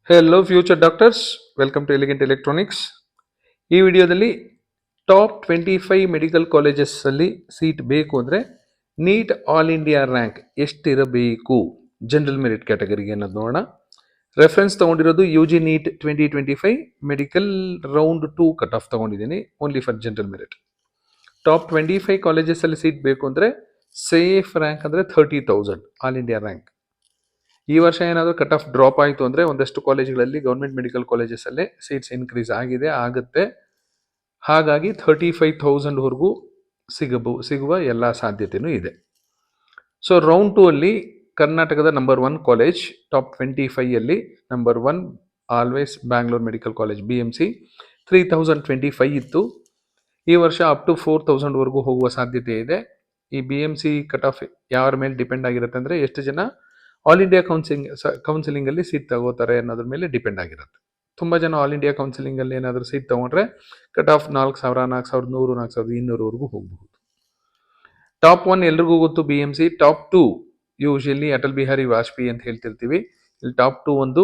Hello future doctors, welcome to elegant electronics. ಈ ವಿಡಿಯೋದಲ್ಲಿ top 25 medical ಕಾಲೇಜಸ್ಸಲ್ಲಿ ಸೀಟ್ ಬೇಕು ಅಂದರೆ ನೀಟ್ ಆಲ್ ಇಂಡಿಯಾ ರ್ಯಾಂಕ್ ಎಷ್ಟಿರಬೇಕು ಜನರಲ್ ಮೆರಿಟ್ ಕ್ಯಾಟಗರಿಗೆ ಅನ್ನೋದು ನೋಡೋಣ. ರೆಫರೆನ್ಸ್ ತೊಗೊಂಡಿರೋದು U G NEET 2025 medical round 2 cut off ತೊಗೊಂಡಿದ್ದೀನಿ, only for general merit. Top 25 ಕಾಲೇಜಸ್ಸಲ್ಲಿ ಸೀಟ್ ಬೇಕು ಅಂದರೆ ಸೇಫ್ ರ್ಯಾಂಕ್ ಅಂದರೆ 30,000 ಆಲ್ ಇಂಡಿಯಾ ರ್ಯಾಂಕ್. ಈ ವರ್ಷ ಏನಾದರೂ ಕಟ್ ಆಫ್ ಡ್ರಾಪ್ ಆಯಿತು ಅಂದರೆ ಒಂದಷ್ಟು ಕಾಲೇಜುಗಳಲ್ಲಿ ಗೌರ್ಮೆಂಟ್ ಮೆಡಿಕಲ್ ಕಾಲೇಜಸಲ್ಲೇ ಸೀಟ್ಸ್ ಇನ್ಕ್ರೀಸ್ ಆಗುತ್ತೆ. ಹಾಗಾಗಿ 35,000ವರೆಗೂ ಸಿಗುವ ಎಲ್ಲ ಸಾಧ್ಯತೆಯೂ ಇದೆ. ಸೊ ರೌಂಡ್ 2 ಅಲ್ಲಿ ಕರ್ನಾಟಕದ number 1 college top 25 number 1 always Bangalore medical college BMC 3025 ಇತ್ತು. ಈ ವರ್ಷ ಅಪ್ ಟು 4,000ವರೆಗೂ ಹೋಗುವ ಸಾಧ್ಯತೆ ಇದೆ. ಈ BMC ಕಟ್ ಆಫ್ ಯಾರ ಮೇಲೆ ಡಿಪೆಂಡ್ ಆಗಿರುತ್ತೆ ಅಂದರೆ ಎಷ್ಟು ಜನ ಆಲ್ ಇಂಡಿಯಾ ಕೌನ್ಸಿಲಿಂಗಲ್ಲಿ ಸೀಟ್ ತಗೋತಾರೆ ಅನ್ನೋದ್ರ ಮೇಲೆ ಡಿಪೆಂಡ್ ಆಗಿರುತ್ತೆ. ತುಂಬ ಜನ ಆಲ್ ಇಂಡಿಯಾ ಕೌನ್ಸಿಲಿಂಗಲ್ಲಿ ಏನಾದರೂ ಸೀಟ್ ತೊಗೊಂಡ್ರೆ ಕಟ್ ಆಫ್ 4,000, 4,100, 4,200ವರೆಗೂ ಹೋಗಬಹುದು. ಟಾಪ್ 1 ಎಲ್ರಿಗೂ ಗೊತ್ತು BMC. Top 2 usually Atal Bihari Vajpayee ಅಂತ ಹೇಳ್ತಿರ್ತೀವಿ. ಇಲ್ಲಿ ಟಾಪ್ 2 ಒಂದು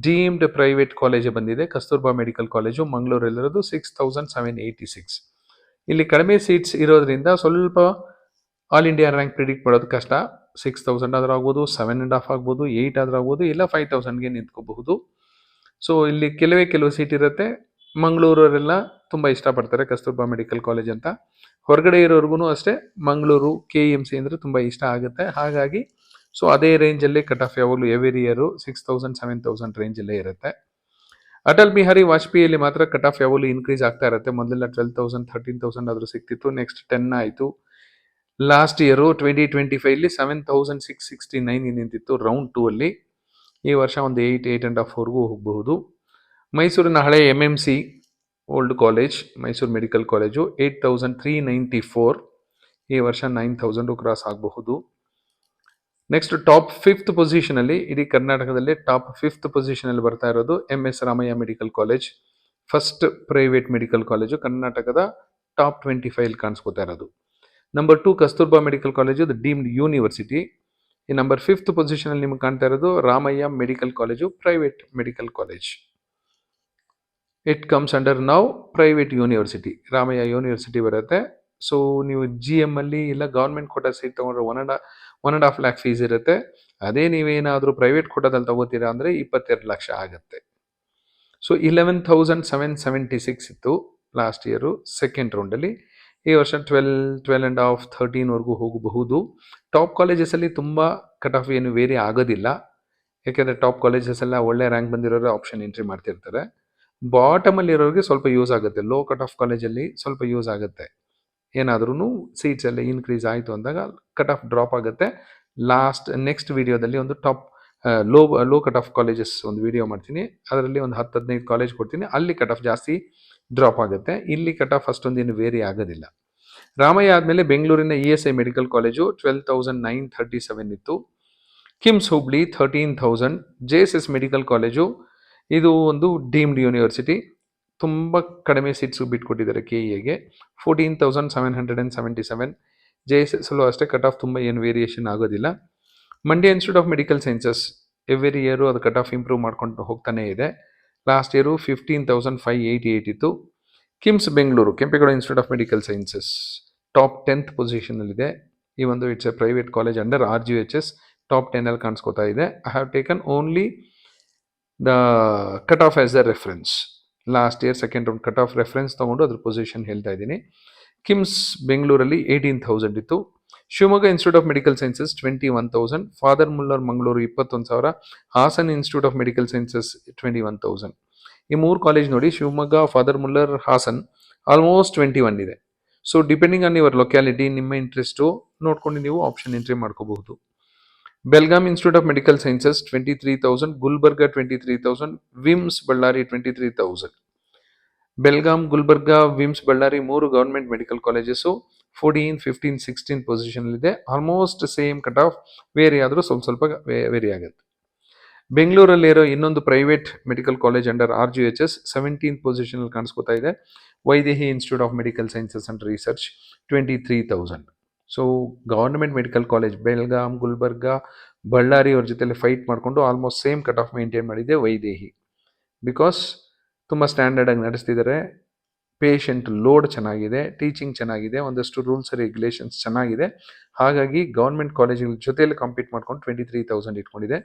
ಡೀಮ್ಡ್ ಪ್ರೈವೇಟ್ ಕಾಲೇಜ್ ಬಂದಿದೆ, ಕಸ್ತೂರ್ಬಾ ಮೆಡಿಕಲ್ ಕಾಲೇಜು ಮಂಗಳೂರಲ್ಲಿರೋದು. 6,786. ಇಲ್ಲಿ ಕಡಿಮೆ ಸೀಟ್ಸ್ ಇರೋದ್ರಿಂದ ಸ್ವಲ್ಪ ಆಲ್ ಇಂಡಿಯಾ ರ್ಯಾಂಕ್ ಪ್ರಿಡಿಕ್ಟ್ ಮಾಡೋದು ಕಷ್ಟ. 6,000 ಆದರೂ ಆಗ್ಬೋದು, 7.5 ಆಗ್ಬೋದು, 8 ಆದರೂ ಆಗ್ಬೋದು, ಇಲ್ಲ 5,000ಗೆ ನಿಂತ್ಕೋಬಹುದು. ಸೊ ಇಲ್ಲಿ ಕೆಲವು ಸೀಟ್ ಇರುತ್ತೆ. ಮಂಗಳೂರವರೆಲ್ಲ ತುಂಬ ಇಷ್ಟಪಡ್ತಾರೆ ಕಸ್ತೂರ್ಬಾ ಮೆಡಿಕಲ್ ಕಾಲೇಜ್ ಅಂತ. ಹೊರಗಡೆ ಇರೋರ್ಗು ಅಷ್ಟೇ ಮಂಗಳೂರು KMC ಅಂದರೆ ತುಂಬ ಇಷ್ಟ ಆಗುತ್ತೆ. ಹಾಗಾಗಿ ಸೊ ಅದೇ ರೇಂಜಲ್ಲೇ ಕಟ್ ಆಫ್ ಯಾವಾಗಲೂ ಎವ್ರಿ ಇಯರು 6,000, 7,000 ರೇಂಜಲ್ಲೇ ಇರುತ್ತೆ. ಅಟಲ್ ಬಿಹಾರಿ ವಾಜಪೇಯಿಯಲ್ಲಿ ಮಾತ್ರ ಕಟ್ ಆಫ್ ಯಾವಾಗಲೂ ಇನ್ಕ್ರೀಸ್ ಆಗ್ತಾ ಇರುತ್ತೆ. ಮೊದಲೆಲ್ಲ 12,000, 13,000 ಆದರೂ ಸಿಕ್ತಿತ್ತು. ನೆಕ್ಸ್ಟ್ 10 ಆಯಿತು. ಲಾಸ್ಟ್ ಇಯರು 2025 7,669 ನಿಂತಿತ್ತು ರೌಂಡ್ 2 ಅಲ್ಲಿ. ಈ ವರ್ಷ ಒಂದು 8.5ವರೆಗೂ ಹೋಗಬಹುದು. ಮೈಸೂರಿನ ಹಳೆ MMC old college Mysuru medical college 8,394. ಈ ವರ್ಷ 9,000 ಕ್ರಾಸ್ ಆಗಬಹುದು. ನೆಕ್ಸ್ಟ್ ಟಾಪ್ 5th ಪೊಸಿಷನಲ್ಲಿ, ಇಡೀ ಕರ್ನಾಟಕದಲ್ಲಿ ಟಾಪ್ 5th ಪೊಸಿಷನಲ್ಲಿ ಬರ್ತಾ ಇರೋದು MS Ramaiah medical college, first private medical college ಕರ್ನಾಟಕದ ಟಾಪ್ 25 ಕಾಣಿಸ್ಕೋತಾ ಇರೋದು. Number 2 Kasturba medical college, deemed university. ಈ ನಂಬರ್ 5th ಪೊಸಿಷನಲ್ಲಿ ನಿಮಗೆ ಕಾಣ್ತಾ ಇರೋದು Ramaiah medical college, private medical college. It comes under ನಾವು ಪ್ರೈವೇಟ್ ಯೂನಿವರ್ಸಿಟಿ, ರಾಮಯ್ಯ ಯೂನಿವರ್ಸಿಟಿ ಬರುತ್ತೆ. ಸೊ ನೀವು GM ಅಲ್ಲಿ ಇಲ್ಲ ಗೌರ್ಮೆಂಟ್ ಕೋಟಾ ಸೀಟ್ ತೊಗೊಂಡ್ರೆ 1.5 lakh ಫೀಸ್ ಇರುತ್ತೆ. ಅದೇ ನೀವೇನಾದರೂ ಪ್ರೈವೇಟ್ ಕೋಟಾದಲ್ಲಿ ತಗೋತೀರಾ ಅಂದರೆ 22 ಲಕ್ಷ ಆಗುತ್ತೆ. ಸೊ 11,776 ಇತ್ತು ಲಾಸ್ಟ್ ಇಯರು ಸೆಕೆಂಡ್ ರೌಂಡಲ್ಲಿ. ಈ ವರ್ಷ 12.5, 13ವರೆಗೂ ಹೋಗಬಹುದು. ಟಾಪ್ ಕಾಲೇಜಸಲ್ಲಿ ತುಂಬ ಕಟ್ ಆಫ್ ಏನು ವೇರಿ ಆಗೋದಿಲ್ಲ, ಯಾಕೆಂದರೆ ಟಾಪ್ ಕಾಲೇಜಸ್ ಎಲ್ಲ ಒಳ್ಳೆ ರ್ಯಾಂಕ್ ಬಂದಿರೋರು ಆಪ್ಷನ್ ಎಂಟ್ರಿ ಮಾಡ್ತಿರ್ತಾರೆ. ಬಾಟಮಲ್ಲಿರೋರಿಗೆ ಸ್ವಲ್ಪ ಯೂಸ್ ಆಗುತ್ತೆ. ಲೋ ಕಟ್ ಆಫ್ ಕಾಲೇಜಲ್ಲಿ ಸ್ವಲ್ಪ ಯೂಸ್ ಆಗುತ್ತೆ. ಏನಾದ್ರೂ ಸೀಟ್ಸ್ ಎಲ್ಲ ಇನ್ಕ್ರೀಸ್ ಆಯಿತು ಅಂದಾಗ ಕಟ್ ಆಫ್ ಡ್ರಾಪ್ ಆಗುತ್ತೆ. ನೆಕ್ಸ್ಟ್ ವಿಡಿಯೋದಲ್ಲಿ ಒಂದು top low cut off colleges ಒಂದು ವಿಡಿಯೋ ಮಾಡ್ತೀನಿ. ಅದರಲ್ಲಿ ಒಂದು 10-15 ಕಾಲೇಜ್ ಕೊಡ್ತೀನಿ. ಅಲ್ಲಿ ಕಟ್ ಆಫ್ ಜಾಸ್ತಿ ಡ್ರಾಪ್ ಆಗುತ್ತೆ. ಇಲ್ಲಿ ಕಟ್ ಆಫ್ ಅಷ್ಟೊಂದೇನು ವೇರಿ ಆಗೋದಿಲ್ಲ. ರಾಮಯ್ಯ ಆದಮೇಲೆ ಬೆಂಗಳೂರಿನ ESI ಮೆಡಿಕಲ್ ಕಾಲೇಜು 12,937 ಇತ್ತು. KIMS Hubli 13,000. JSS medical college, ಇದು ಒಂದು ಡೀಮ್ಡ್ ಯೂನಿವರ್ಸಿಟಿ, ತುಂಬ ಕಡಿಮೆ ಸೀಟ್ಸು ಬಿಟ್ಕೊಟ್ಟಿದ್ದಾರೆ KEAಗೆ, 14,777. JSS ಅಲ್ಲೂ ಅಷ್ಟೇ ಕಟ್ ಆಫ್ ತುಂಬ ಏನು ವೇರಿಯೇಷನ್ ಆಗೋದಿಲ್ಲ. Mandya institute of medical sciences every year ಅದು ಕಟ್ ಆಫ್ ಇಂಪ್ರೂವ್ ಮಾಡ್ಕೊಂಡು ಹೋಗ್ತಾನೇ ಇದೆ. ಲಾಸ್ಟ್ ಇಯರು 15,588 ಇತ್ತು. KIMS Bengaluru, Kempegowda institute of medical sciences top 10th ಪೊಸಿಷನಲ್ಲಿದೆ. ಈ ಒಂದು it's A private college under RGHS, top 10 ಕಾಣಿಸ್ಕೋತಾ ಇದೆ. I have taken only the cut off as A reference. Last year second round cut off reference ತೊಗೊಂಡು ಅದ್ರ position ಹೇಳ್ತಾ ಇದ್ದೀನಿ. ಕಿಮ್ಸ್ ಬೆಂಗಳೂರಲ್ಲಿ 18,000 ಇತ್ತು. Shivamogga institute of medical sciences 21,000. Father Muller Mangaluru 21,000. Hassan institute of medical sciences 21,000. ಈ 3 college ನೋಡಿ, Shivamogga, father Muller, Hassan, almost 21 ಇದೆ. So depending on your locality, ನಿಮ್ಮ ಇಂಟ್ರೆಸ್ಟು ನೋಡ್ಕೊಂಡು ನೀವು ಆಪ್ಷನ್ ಎಂಟ್ರಿ ಮಾಡ್ಕೋಬಹುದು. Belgaum institute of medical sciences 23,000. Gulbarga 23,000. VIMS Ballari 23,000. Belgaum, Gulbarga, VIMS, Ballari 3 government medical colleges 14, 15, 16 ಪೊಸಿಷನಲ್ಲಿದೆ. Almost same cut off, vary ಆದರೂ ಸ್ವಲ್ಪ ವೇರಿ ಆಗುತ್ತೆ. ಬೆಂಗಳೂರಲ್ಲಿರೋ ಇನ್ನೊಂದು private medical college under RGHS 17th ಪೊಸಿಷನಲ್ಲಿ ಕಾಣಿಸ್ಕೋತಾ ಇದೆ. Vaidehi institute of medical sciences and research 23,000. So government medical college Belgaum, Gulbarga, Ballari ಅವ್ರ ಜೊತೆಲಿ fight ಮಾಡಿಕೊಂಡು almost same cut of maintain ಮಾಡಿದೆ ವೈದೇಹಿ. ಬಿಕಾಸ್ ತುಂಬ ಸ್ಟ್ಯಾಂಡರ್ಡಾಗಿ ನಡೆಸ್ತಿದ್ದಾರೆ, ಪೇಷಂಟ್ ಲೋಡ್ ಚೆನ್ನಾಗಿದೆ, ಟೀಚಿಂಗ್ ಚೆನ್ನಾಗಿದೆ, ಒಂದಷ್ಟು ರೂಲ್ಸ್ ರೆಗ್ಯುಲೇಷನ್ಸ್ ಚೆನ್ನಾಗಿದೆ. ಹಾಗಾಗಿ ಗೌರ್ಮೆಂಟ್ ಕಾಲೇಜುಗಳ ಜೊತೆಯಲ್ಲಿ ಕಾಂಪೀಟ್ ಮಾಡ್ಕೊಂಡು 23,000 ಇಟ್ಕೊಂಡಿದೆ.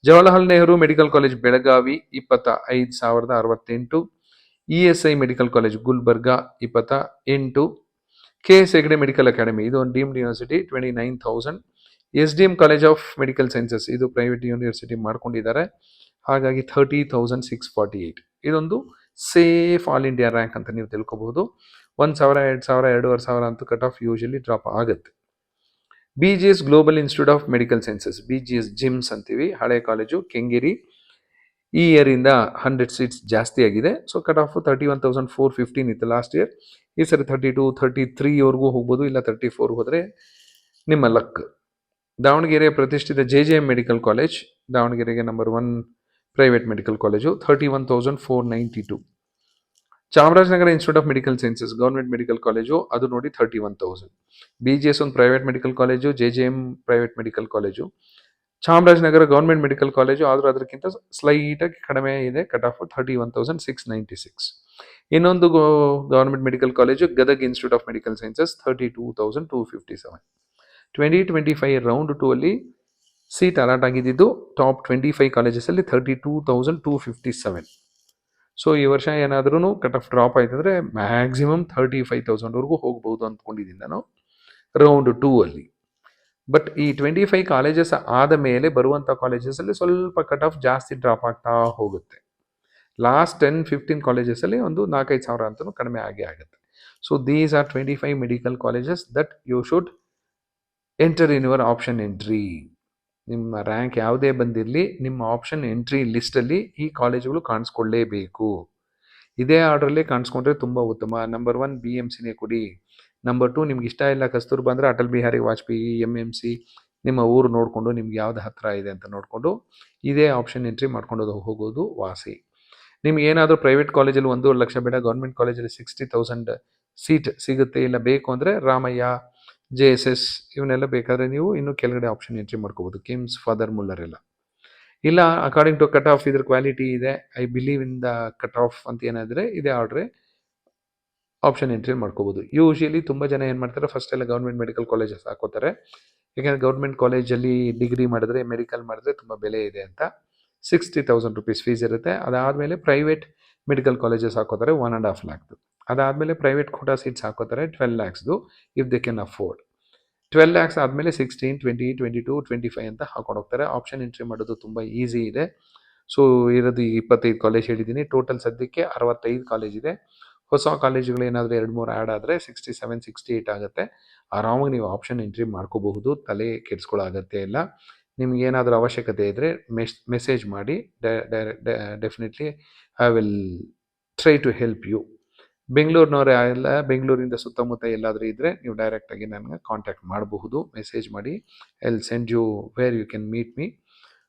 Jawaharlal Nehru medical college Belagavi 25,068, ESI medical college Gulbarga 28, KS Hegde medical academy ಇದು ಒಂದು deemed university 29,000, SDM college of medical sciences ಇದು ಪ್ರೈವೇಟ್ ಯೂನಿವರ್ಸಿಟಿ ಮಾಡ್ಕೊಂಡಿದ್ದಾರೆ, ಹಾಗಾಗಿ 30,648. ಇದೊಂದು ಸೇಫ್ ಆಲ್ ಇಂಡಿಯಾ ರ್ಯಾಂಕ್ ಅಂತ ನೀವು ತಿಳ್ಕೊಬಹುದು. 1,000, 2,000, 2,500 ಅಂತೂ ಕಟ್ ಆಫ್ ಯೂಶಲಿ ಡ್ರಾಪ್ ಆಗುತ್ತೆ. BGS global institute of medical sciences, BGS GIMS ಅಂತೀವಿ, ಹಳೆ ಕಾಲೇಜು ಕೆಂಗೇರಿ. ಈ ಇಯರಿಂದ 100 ಸೀಟ್ಸ್ ಜಾಸ್ತಿ ಆಗಿದೆ. ಸೊ ಕಟ್ ಆಫ್ 31,415 ಇತ್ತು ಲಾಸ್ಟ್ ಇಯರ್. ಈ ಸರಿ 32, 33ವರೆಗೂ ಹೋಗ್ಬೋದು, ಇಲ್ಲ 34 ಹೋದರೆ ನಿಮ್ಮ ಲಕ್. ದಾವಣಗೆರೆ ಪ್ರತಿಷ್ಠಿತ JJM ಮೆಡಿಕಲ್ ಕಾಲೇಜ್, ದಾವಣಗೆರೆಗೆ number 1 private medical college 31,492. Chamarajanagar institute of medical sciences government medical college, ಅದು ನೋಡಿ 31,000. BGS ಒಂದು private medical college, JJM private medical college. Chamarajanagar government medical college, ಆದರೂ ಅದಕ್ಕಿಂತ ಸ್ಲೈಟಾಗಿ ಕಡಿಮೆ ಇದೆ, ಕಟ್ ಆಫ್ 31,696. ಇನ್ನೊಂದು government medical college Gadag institute of medical sciences 32,257. 2025 round 2 ಅಲ್ಲಿ seat allot ಆಗಿದ್ದು ಟಾಪ್ 25 ಕಾಲೇಜಸಲ್ಲಿ 32,257. ಸೊ ಈ ವರ್ಷ ಏನಾದ್ರೂ ಕಟ್ ಆಫ್ ಡ್ರಾಪ್ ಆಯ್ತಂದ್ರೆ ಮ್ಯಾಕ್ಸಿಮಮ್ 35,000ವರೆಗೂ ಹೋಗ್ಬೋದು ಅಂದ್ಕೊಂಡಿದ್ದೀನಿ ನಾನು ರೌಂಡ್ 2 ಅಲ್ಲಿ. ಬಟ್ ಈ 25 ಕಾಲೇಜಸ್ ಆದ ಮೇಲೆ ಬರುವಂಥ ಕಾಲೇಜಸಲ್ಲಿ ಸ್ವಲ್ಪ ಕಟ್ ಆಫ್ ಜಾಸ್ತಿ ಡ್ರಾಪ್ ಆಗ್ತಾ ಹೋಗುತ್ತೆ. ಲಾಸ್ಟ್ 10-15 ಕಾಲೇಜಸಲ್ಲಿ ಒಂದು 4,000-5,000 ಅಂತಲೂ ಕಡಿಮೆ ಆಗೇ ಆಗುತ್ತೆ. So these are 25 medical colleges that you should enter in your option entry. ನಿಮ್ಮ ರ್ಯಾಂಕ್ ಯಾವುದೇ ಬಂದಿರಲಿ, ನಿಮ್ಮ ಆಪ್ಷನ್ ಎಂಟ್ರಿ ಲಿಸ್ಟಲ್ಲಿ ಈ ಕಾಲೇಜುಗಳು ಕಾಣಿಸ್ಕೊಳ್ಳೇಬೇಕು. ಇದೇ ಆರ್ಡ್ರಲ್ಲೇ ಕಾಣಿಸ್ಕೊಂಡ್ರೆ ತುಂಬ ಉತ್ತಮ. ನಂಬರ್ 1 BMCನೇ ಕೊಡಿ. ನಂಬರ್ 2 ನಿಮ್ಗೆ ಇಷ್ಟ ಇಲ್ಲ ಕಸ್ತೂರ್ಬಾ ಅಂದರೆ ಅಟಲ್ ಬಿಹಾರಿ ವಾಜಪೇಯಿ MMC, ನಿಮ್ಮ ಊರು ನೋಡಿಕೊಂಡು ನಿಮ್ಗೆ ಯಾವ್ದು ಹತ್ತಿರ ಇದೆ ಅಂತ ನೋಡಿಕೊಂಡು ಇದೇ ಆಪ್ಷನ್ ಎಂಟ್ರಿ ಮಾಡ್ಕೊಂಡು ಹೋಗೋದು ವಾಸಿ. ನಿಮ್ಗೆ ಏನಾದರೂ ಪ್ರೈವೇಟ್ ಕಾಲೇಜಲ್ಲಿ 1.5 ಲಕ್ಷ ಬೇಡ, ಗೌರ್ಮೆಂಟ್ ಕಾಲೇಜಲ್ಲಿ 60,000 ಸೀಟ್ ಸಿಗುತ್ತೆ, ಇಲ್ಲ ಬೇಕು ಅಂದರೆ ರಾಮಯ್ಯ, JSS ಇವನ್ನೆಲ್ಲ ಬೇಕಾದರೆ ನೀವು ಇನ್ನೂ ಕೆಳಗಡೆ ಆಪ್ಷನ್ ಎಂಟ್ರಿ ಮಾಡ್ಕೋಬೋದು, ಕಿಮ್ಸ್, ಫಾದರ್ ಮುಲ್ಲರ್ ಎಲ್ಲ. ಇಲ್ಲ ಅಕಾರ್ಡಿಂಗ್ ಟು ಕಟ್ ಆಫ್ ಇದ್ರ ಕ್ವಾಲಿಟಿ ಇದೆ, I believe in the cut off ಅಂತ ಏನಾದರೆ ಇದೇ ಆರ್ಡ್ರೆ ಆಪ್ಷನ್ ಎಂಟ್ರಿ ಮಾಡ್ಕೋಬೋದು. ಯೂಶಲಿ ತುಂಬ ಜನ ಏನು ಮಾಡ್ತಾರೆ, ಫಸ್ಟ್ ಎಲ್ಲ ಗೌರ್ಮೆಂಟ್ ಮೆಡಿಕಲ್ ಕಾಲೇಜಸ್ ಹಾಕೋತಾರೆ. ಯಾಕೆಂದರೆ ಗೌರ್ಮೆಂಟ್ ಕಾಲೇಜಲ್ಲಿ ಡಿಗ್ರಿ ಮಾಡಿದ್ರೆ, ಮೆಡಿಕಲ್ ಮಾಡಿದ್ರೆ ತುಂಬ ಬೆಲೆ ಇದೆ ಅಂತ. 60,000 ರುಪೀಸ್ ಫೀಸ್ ಇರುತ್ತೆ. ಅದಾದಮೇಲೆ ಪ್ರೈವೇಟ್ ಮೆಡಿಕಲ್ ಕಾಲೇಜಸ್ ಹಾಕೋತಾರೆ 1.5 ಲ್ಯಾಕ್ದು. ಅದಾದಮೇಲೆ ಪ್ರೈವೇಟ್ ಕೋಟಾ ಸೀಟ್ಸ್ ಹಾಕೋತಾರೆ 12 ಲ್ಯಾಕ್ಸ್ದು if they can afford. 12 lakhs ಆದಮೇಲೆ 16, 20, 22, 25 ಅಂತ ಹಾಕೊಂಡು ಹೋಗ್ತಾರೆ. ಆಪ್ಷನ್ ಎಂಟ್ರಿ ಮಾಡೋದು ತುಂಬ ಈಸಿ ಇದೆ. ಸೊ ಇರೋದು 25 ಕಾಲೇಜ್ ಹೇಳಿದ್ದೀನಿ. ಟೋಟಲ್ ಸದ್ಯಕ್ಕೆ 65 ಕಾಲೇಜ್ ಇದೆ. ಹೊಸ ಕಾಲೇಜುಗಳು ಏನಾದರೂ 2-3 ಆ್ಯಡ್ ಆದರೆ 67, 68 ಆಗುತ್ತೆ. ಆರಾಮಾಗಿ ನೀವು ಆಪ್ಷನ್ ಎಂಟ್ರಿ ಮಾಡ್ಕೋಬಹುದು, ತಲೆ ಕೆಡಿಸ್ಕೊಳ್ಳೋ ಅಗತ್ಯ ಇಲ್ಲ. ನಿಮ್ಗೆ ಏನಾದರೂ ಅವಶ್ಯಕತೆ ಇದ್ದರೆ ಮೆಸೇಜ್ ಮಾಡಿ, definitely I will try to help you. ಬೆಂಗಳೂರಿನವರೇ ಎಲ್ಲ, ಬೆಂಗಳೂರಿಂದ ಸುತ್ತಮುತ್ತ ಎಲ್ಲಾದರೂ ಇದ್ದರೆ ನೀವು ಡೈರೆಕ್ಟಾಗಿ ನನಗೆ ಕಾಂಟ್ಯಾಕ್ಟ್ ಮಾಡಬಹುದು, ಮೆಸೇಜ್ ಮಾಡಿ. I will send you where you can meet me.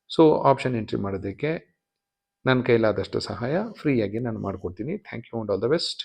So option entry ಮಾಡೋದಕ್ಕೆ ನನ್ನ ಕೈಲಾದಷ್ಟು ಸಹಾಯ ಫ್ರೀಯಾಗಿ ನಾನು ಮಾಡಿಕೊಡ್ತೀನಿ. Thank you and all the best.